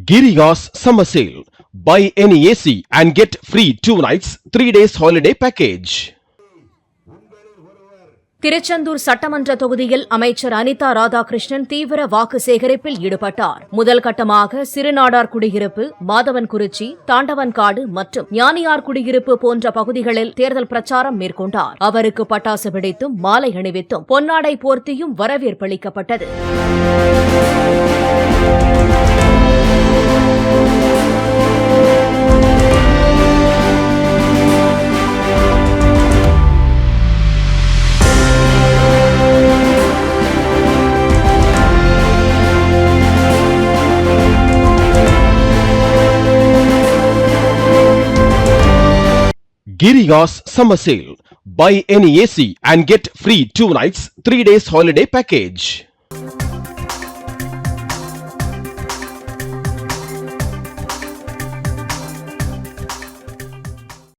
Giriga's summer sale. Buy any AC and get free 2 nights, 3 days holiday package. Tiruchendur சட்டமன்ற தொகுதியில் அமைச்சர் அனிதா ராதாகிருஷ்ணன் தீவிர வாக்கு சேகரிப்பில் ஈடுபட்டார். முதல் கட்டமாக சிறுநாடார் குடியிருப்பு, மாதவன்குறிச்சி, தாண்டவன்காடு மற்றும் ஞானியார் குடியிருப்பு போன்ற பகுதிகளில் தேர்தல் பிரச்சாரம் மேற்கொண்டார். அவருக்கு பட்டாசு வெடித்தும் மாலை அணிவித்தும் பொன்னாடை போர்த்தியும் வரவேற்பளிக்கப்பட்டது. Giriga's summer sale. Buy any AC and get free 2 nights, 3 days holiday package.